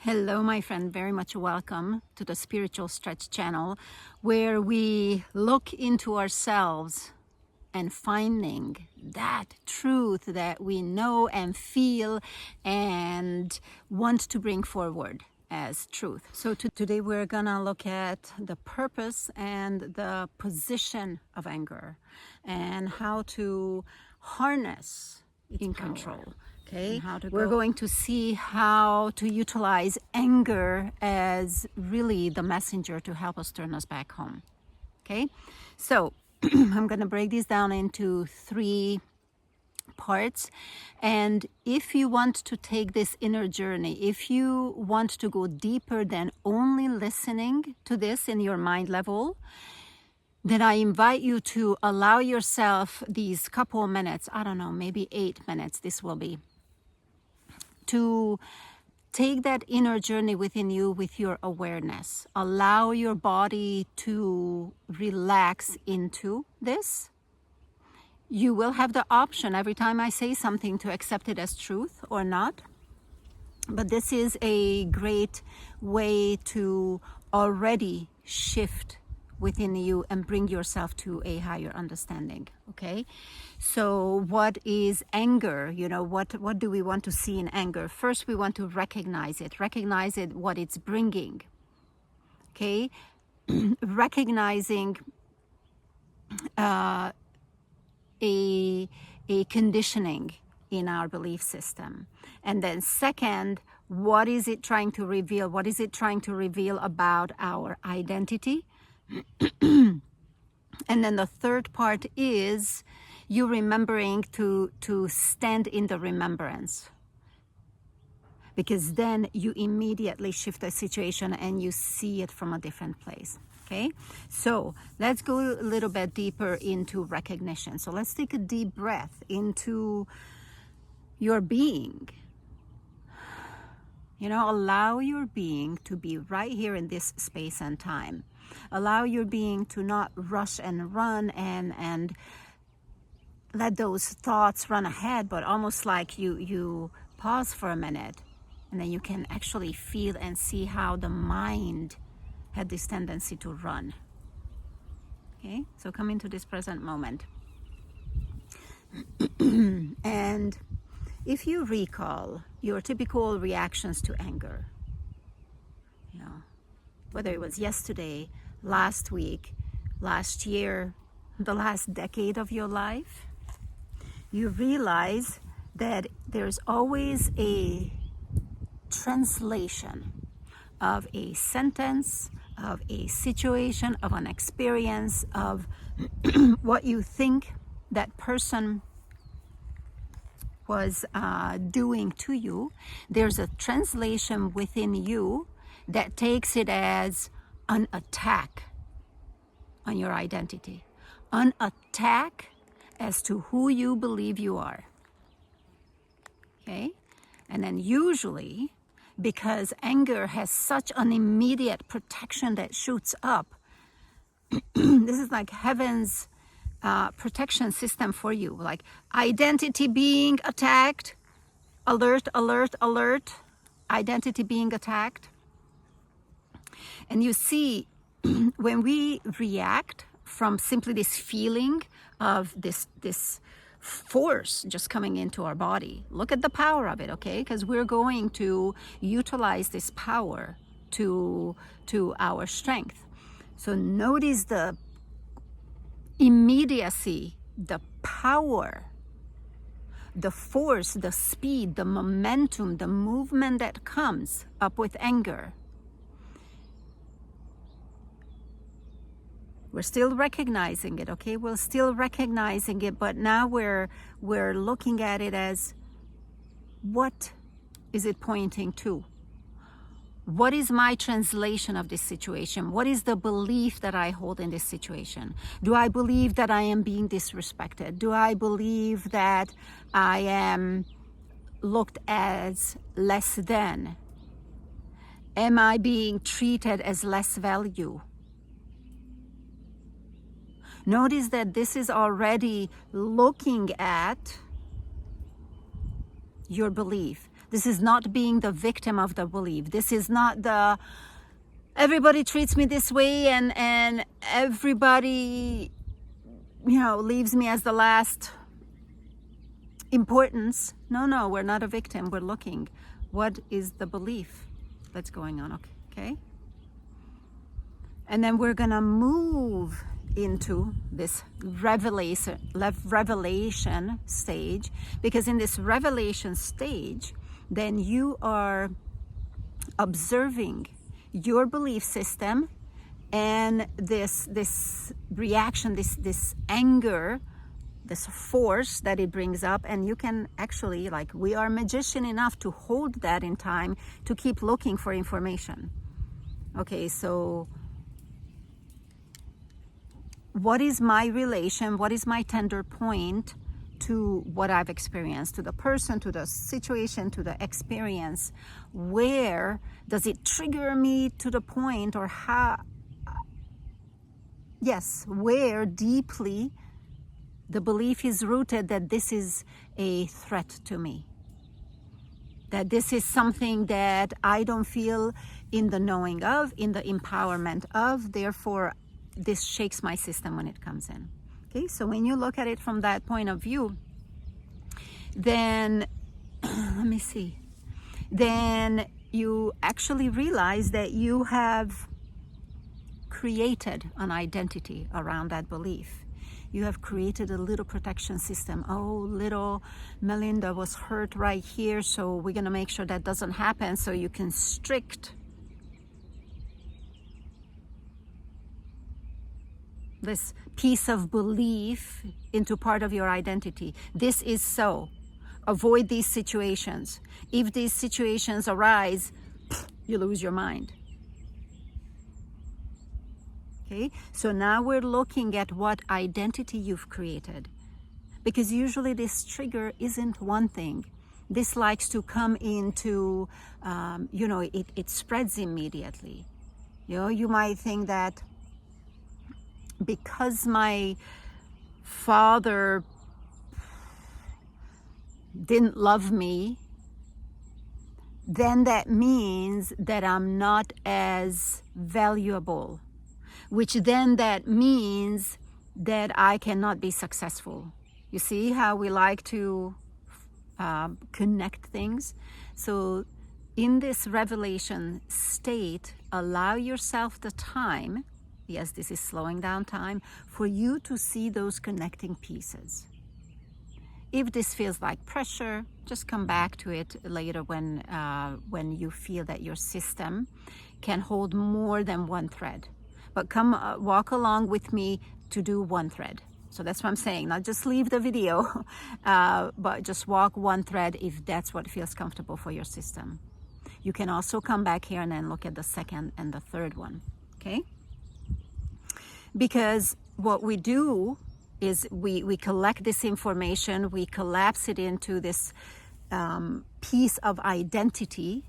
Hello, my friend. Very much welcome to the Spiritual Stretch channel, where we look into ourselves and finding that truth that we know and feel and want to bring forward as truth. So today we're gonna look at the purpose and the position of anger and how to harness its control. Okay, we're going to see how to utilize anger as really the messenger to help us turn us back home. Okay, so I'm going to break this down into 3 parts. And if you want to take this inner journey, if you want to go deeper than only listening to this in your mind level, then I invite you to allow yourself these couple of minutes, I don't know, maybe 8 minutes this will be, to take that inner journey within you with your awareness. Allow your body to relax into this. You will have the option every time I say something to accept it as truth or not. But this is a great way to already shift within you and bring yourself to a higher understanding. Okay, so what is anger? You know, what do we want to see in anger? First, we want to recognize it, what it's bringing. Okay, recognizing a conditioning in our belief system. And then second, what is it trying to reveal? What is it trying to reveal about our identity? And then the third part is you remembering to stand in the remembrance, because then you immediately shift the situation and you see it from a different place. Okay, so let's go a little bit deeper into recognition. So let's take a deep breath into your being. You know, allow your being to be right here in this space and time. Allow your being to not rush and run and let those thoughts run ahead, but almost like you pause for a minute, and then you can actually feel and see how the mind had this tendency to run. Okay, so come into this present moment. And if you recall your typical reactions to anger, you know, whether it was yesterday, last week, last year, the last decade of your life, you realize that there's always a translation of a sentence, of a situation, of an experience, of what you think that person was doing to you. There's a translation within you that takes it as an attack on your identity, an attack as to who you believe you are. Okay? And then usually, because anger has such an immediate protection that shoots up, this is like heaven's protection system for you, like identity being attacked, alert, alert, alert, identity being attacked. And you see, when we react from simply this feeling of this force just coming into our body, look at the power of it, okay? Because we're going to utilize this power to our strength. So notice the immediacy, the power, the force, the speed, the momentum, the movement that comes up with anger. We're still recognizing it, okay? We're still recognizing it, but now we're looking at it as, what is it pointing to? What is my translation of this situation? What is the belief that I hold in this situation? Do I believe that I am being disrespected? Do I believe that I am looked as less than? Am I being treated as less value? Notice that this is already looking at your belief. This is not being the victim of the belief. This is not the everybody treats me this way and everybody, leaves me as the last importance. No, we're not a victim. We're looking. What is the belief that's going on? Okay. And then we're going to move into this revelation stage, because in this revelation stage, then you are observing your belief system and this reaction, this anger, this force that it brings up, and you can actually, we are magician enough to hold that in time to keep looking for information. Okay, so what is my relation? What is my tender point to what I've experienced, to the person, to the situation, to the experience? Where does it trigger me to the point, or how? Yes, where deeply the belief is rooted that this is a threat to me, that this is something that I don't feel in the knowing of, in the empowerment of, therefore this shakes my system when it comes in. Okay, so when you look at it from that point of view, then let me see, then you actually realize that you have created an identity around that belief. You have created a little protection system. Oh, little Melinda was hurt right here, so we're going to make sure that doesn't happen, so you constrict this piece of belief into part of your identity. This is so. Avoid these situations. If these situations arise, you lose your mind. Okay, so now we're looking at what identity you've created. Because usually this trigger isn't one thing. This likes to come into, it spreads immediately. You might think that because my father didn't love me, then that means that I'm not as valuable, which then that means that I cannot be successful. You see how we like to connect things? So in this revelation state, allow yourself the time, yes, this is slowing down time, for you to see those connecting pieces. If this feels like pressure, just come back to it later when you feel that your system can hold more than one thread. But come walk along with me to do one thread. So that's what I'm saying. Not just leave the video, but just walk one thread if that's what feels comfortable for your system. You can also come back here and then look at the second and the third one, okay? Because what we do is we collect this information, we collapse it into this piece of identity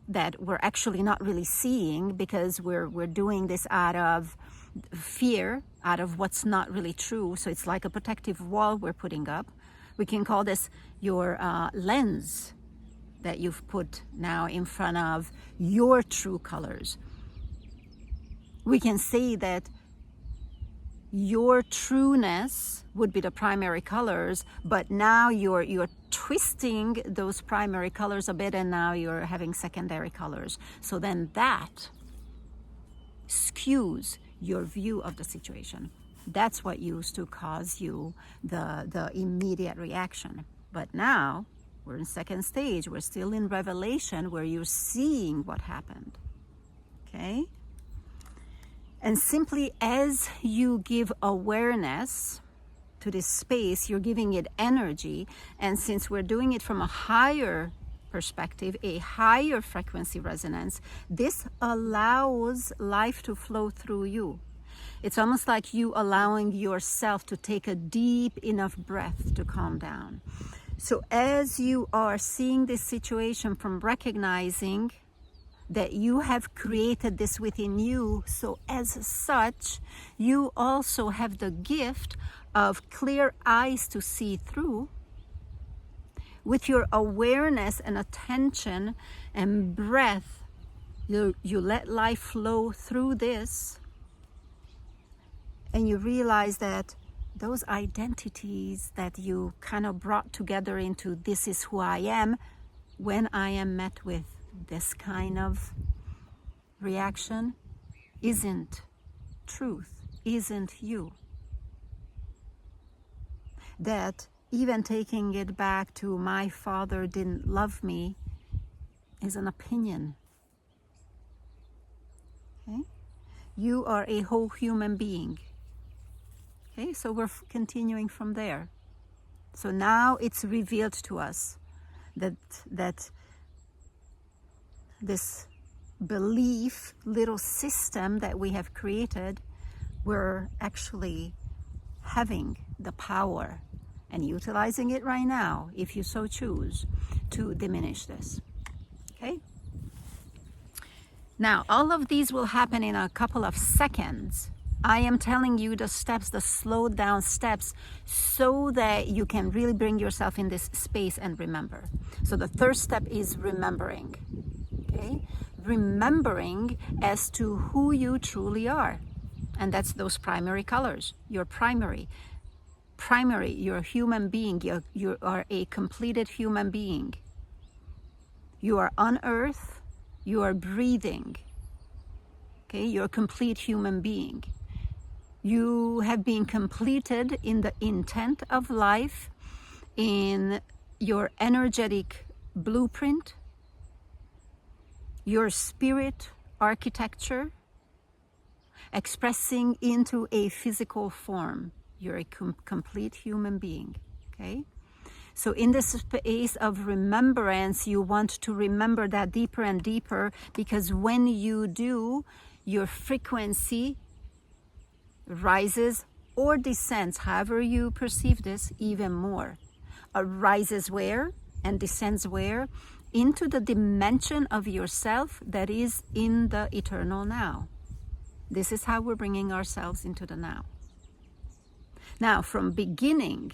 that we're actually not really seeing, because we're doing this out of fear, out of what's not really true. So it's like a protective wall we're putting up. We can call this your lens that you've put now in front of your true colors. We can say that your trueness would be the primary colors, but now you're twisting those primary colors a bit, and now you're having secondary colors. So then that skews your view of the situation. That's what used to cause you the immediate reaction. But now we're in second stage. We're still in revelation, where you're seeing what happened. Okay? And simply as you give awareness to this space, you're giving it energy. And since we're doing it from a higher perspective, a higher frequency resonance, this allows life to flow through you. It's almost like you allowing yourself to take a deep enough breath to calm down. So as you are seeing this situation from recognizing that you have created this within you, so as such, you also have the gift of clear eyes to see through. with your awareness and attention and breath, you let life flow through this, and you realize that those identities that you kind of brought together into this is who I am, when I am met with this kind of reaction, isn't truth, isn't you. That even taking it back to my father didn't love me is an opinion. Okay? You are a whole human being. Okay, so we're continuing from there. So now it's revealed to us that this belief little system that we have created, we're actually having the power and utilizing it right now, if you so choose, to diminish this. Okay? Now, all of these will happen in a couple of seconds. I am telling you the steps, the slowed down steps, so that you can really bring yourself in this space and remember. So the first step is remembering. Okay? Remembering as to who you truly are. And that's those primary colors. Your primary, you're a human being. You are a completed human being. You are on earth. You are breathing. Okay, you're a complete human being. You have been completed in the intent of life, in your energetic blueprint, your spirit architecture, expressing into a physical form. You're a complete human being, okay? So in this space of remembrance, you want to remember that deeper and deeper, because when you do, your frequency rises or descends, however you perceive this, even more. Rises where and descends where? Into the dimension of yourself that is in the eternal now. This is how we're bringing ourselves into the now. Now, from beginning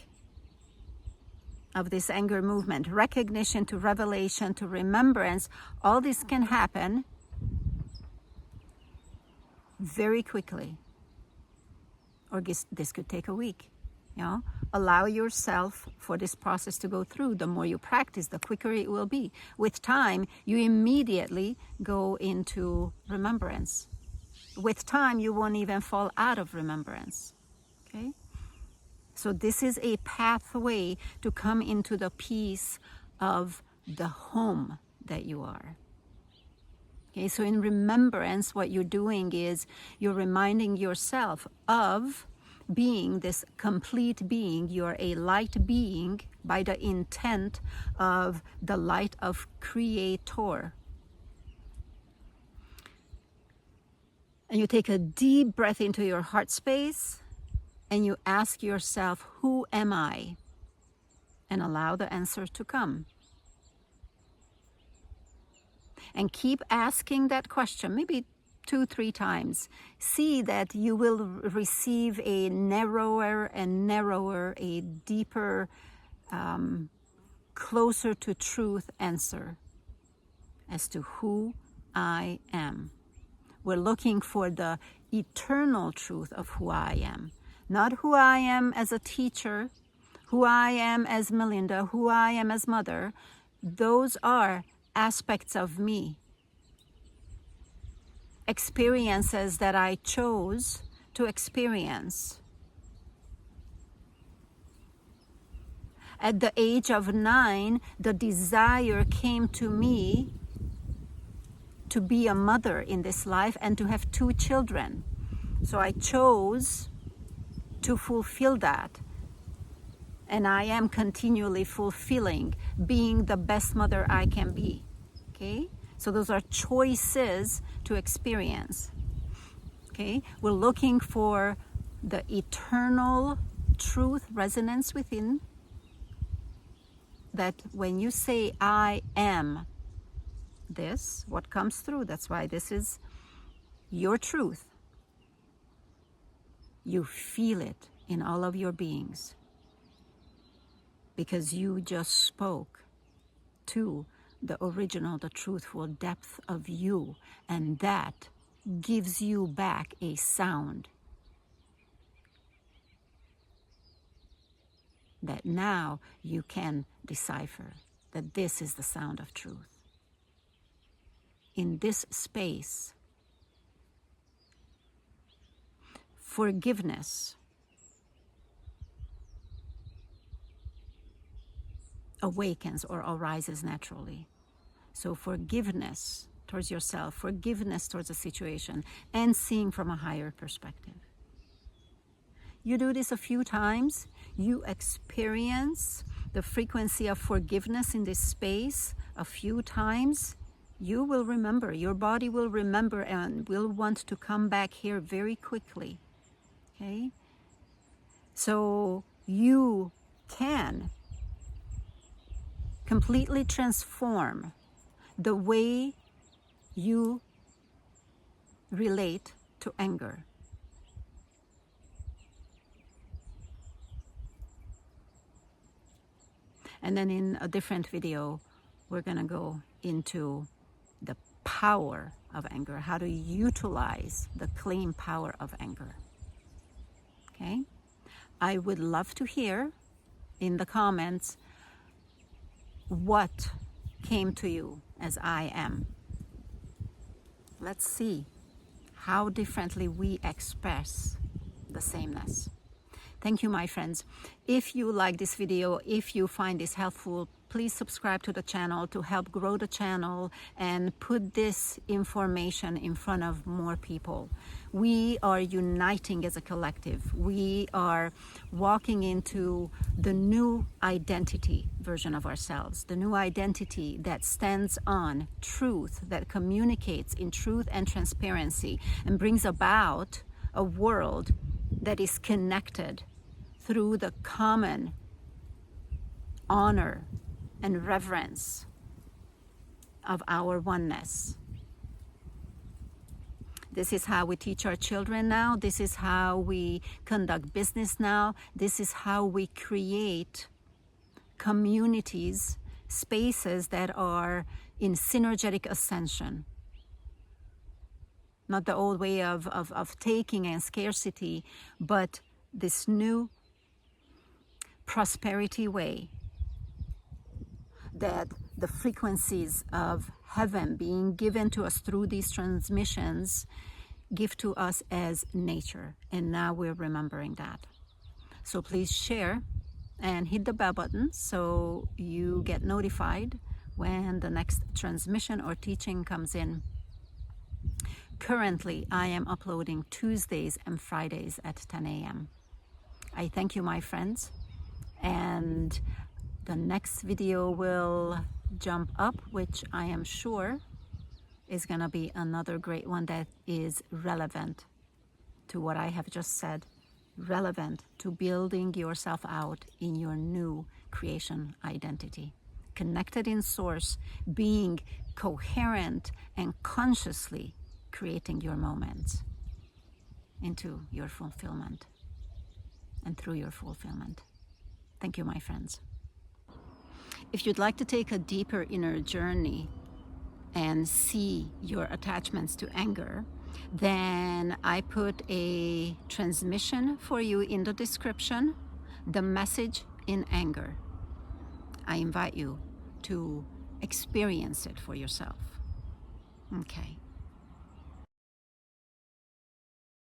of this anger movement, recognition to revelation to remembrance, all this can happen very quickly. Or this could take a week. You know, allow yourself for this process to go through. The more you practice, the quicker it will be. With time, you immediately go into remembrance. With time, you won't even fall out of remembrance. Okay? So this is a pathway to come into the peace of the home that you are. Okay, so in remembrance, what you're doing is you're reminding yourself of being this complete being. You're a light being by the intent of the light of Creator. And you take a deep breath into your heart space and you ask yourself, who am I? And allow the answer to come. And keep asking that question, maybe 2-3 times. See that you will receive a narrower and narrower, a deeper, closer to truth answer as to who I am. We're looking for the eternal truth of who I am. Not who I am as a teacher, who I am as Melinda, who I am as mother. Those are aspects of me. Experiences that I chose to experience. At the age of 9, the desire came to me to be a mother in this life and to have 2 children. So I chose to fulfill that. And I am continually fulfilling, being the best mother I can be. Okay? So those are choices to experience. Okay? We're looking for the eternal truth resonance within. That when you say, I am this, what comes through, that's why this is your truth. You feel it in all of your beings. because you just spoke to the original, the truthful depth of you, and that gives you back a sound that now you can decipher that this is the sound of truth. In this space, forgiveness awakens or arises naturally. So forgiveness towards yourself, forgiveness towards a situation, and seeing from a higher perspective. You do this a few times, you experience the frequency of forgiveness in this space a few times, you will remember, your body will remember and will want to come back here very quickly. Okay? So you can completely transform the way you relate to anger. And then in a different video, we're going to go into the power of anger, how to utilize the claim power of anger. Okay? I would love to hear in the comments what came to you as I am. Let's see how differently we express the sameness. Thank you, my friends. If you like this video, if you find this helpful, please subscribe to the channel to help grow the channel and put this information in front of more people. We are uniting as a collective. We are walking into the new identity version of ourselves, the new identity that stands on truth, that communicates in truth and transparency, and brings about a world that is connected through the common honor and reverence of our oneness. This is how we teach our children now. This is how we conduct business now. This is how we create communities, spaces that are in synergetic ascension. Not the old way of taking and scarcity, but this new prosperity way that the frequencies of heaven being given to us through these transmissions give to us as nature. And now we're remembering that. So please share and hit the bell button so you get notified when the next transmission or teaching comes in. Currently, I am uploading Tuesdays and Fridays at 10 a.m. I thank you, my friends. And the next video will jump up, which I am sure is going to be another great one that is relevant to what I have just said, relevant to building yourself out in your new creation identity. Connected in source, being coherent and consciously creating your moments into your fulfillment and through your fulfillment. Thank you, my friends. If you'd like to take a deeper inner journey and see your attachments to anger, then I put a transmission for you in the description, The Message in Anger. I invite you to experience it for yourself. Okay.